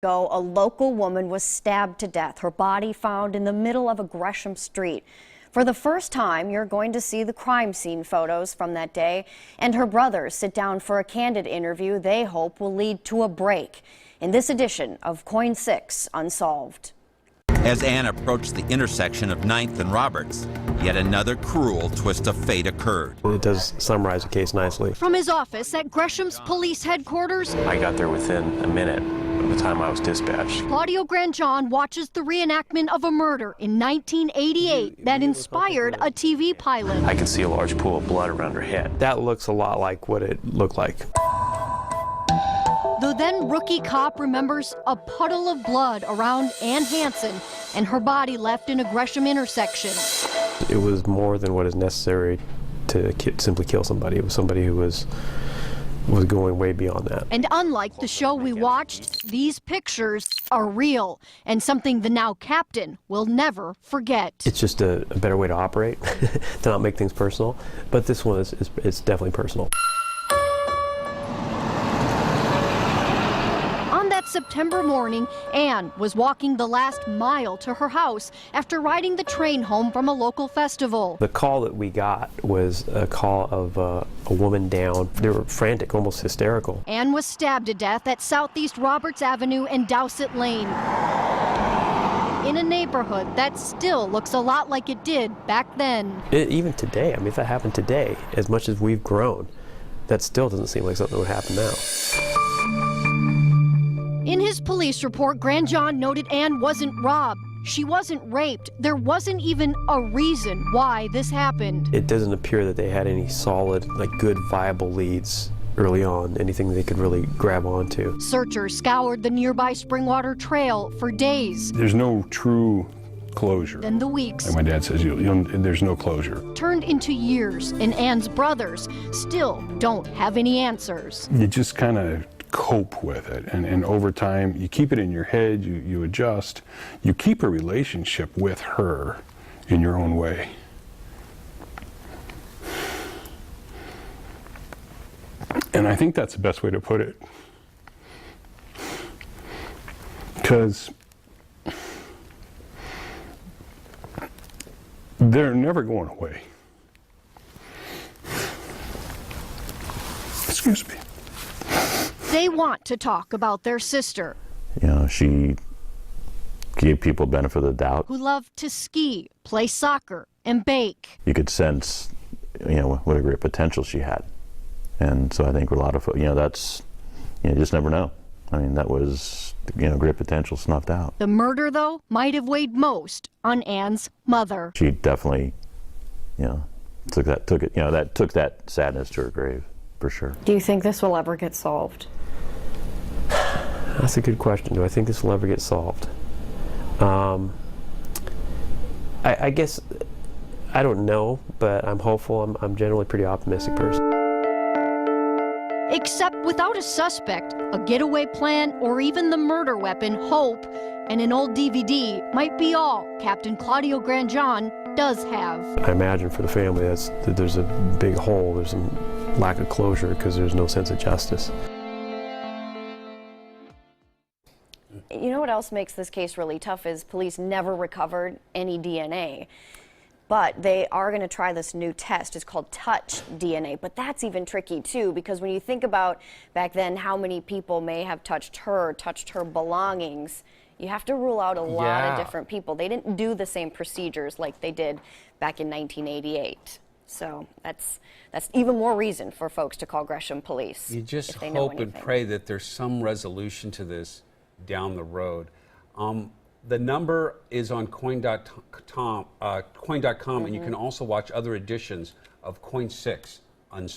ago, a local woman was stabbed to death. Her body found in the middle of a Gresham street. For the first time, you're going to see the crime scene photos from that day, and her brothers sit down for a candid interview they hope will lead to a break in this edition of KOIN 6 Unsolved. As Anne approached the intersection of 9th and Roberts, yet another cruel twist of fate occurred. It does summarize the case nicely. From his office at Gresham's police headquarters, I got there within a minute of the time I was dispatched. Claudio Grandjon watches the reenactment of a murder in 1988 that inspired a TV pilot. I can see a large pool of blood around her head. That looks a lot like what it looked like. The then rookie cop remembers a puddle of blood around Anne Hanson and her body left in a Gresham intersection. It was more than what is necessary to simply kill somebody. It was somebody who was going way beyond that. And unlike the show we watched, these pictures are real and something the now captain will never forget. It's just a better way to operate, to not make things personal. But this one is definitely personal. September morning, Anne was walking the last mile to her house after riding the train home from a local festival. The call that we got was a call of a woman down. They were frantic, almost hysterical. Anne was stabbed to death at Southeast Roberts Avenue and Dowsett Lane, in a neighborhood that still looks a lot like it did back then. Even today, I mean, if that happened today, as much as we've grown, that still doesn't seem like something that would happen now. In his police report, Grandjon noted Anne wasn't robbed. She wasn't raped. There wasn't even a reason why this happened. It doesn't appear that they had any solid, good, viable leads early on, anything they could really grab onto. Searchers scoured the nearby Springwater Trail for days. There's no true closure. Then the weeks, and my dad says, there's no closure, turned into years, and Anne's brothers still don't have any answers. You just kind of cope with it, and over time you keep it in your head, you adjust, you keep a relationship with her in your own way. And I think that's the best way to put it, because they're never going away. Excuse me. They want to talk about their sister. You know, she gave people benefit of the doubt. Who loved to ski, play soccer, and bake. You could sense, what a great potential she had. And so I think a lot of, that's, you just never know. I mean, that was, great potential snuffed out. The murder, though, might have weighed most on Anne's mother. She definitely, took that sadness to her grave, for sure. Do you think this will ever get solved? That's a good question. Do I think this will ever get solved? I guess, I don't know, but I'm hopeful. I'm generally a pretty optimistic person. Except without a suspect, a getaway plan, or even the murder weapon, hope, and an old DVD might be all Captain Claudio Grandjon does have. I imagine for the family that there's a big hole, there's some lack of closure because there's no sense of justice. You know what else makes this case really tough is police never recovered any DNA. But they are going to try this new test. It's called touch DNA. But that's even tricky, too, because when you think about back then how many people may have touched her belongings, you have to rule out a lot of different people. They didn't do the same procedures like they did back in 1988. So that's even more reason for folks to call Gresham police. You just hope and pray that there's some resolution to this down the road. The number is on KOIN.com, and you can also watch other editions of KOIN 6 Unsolved.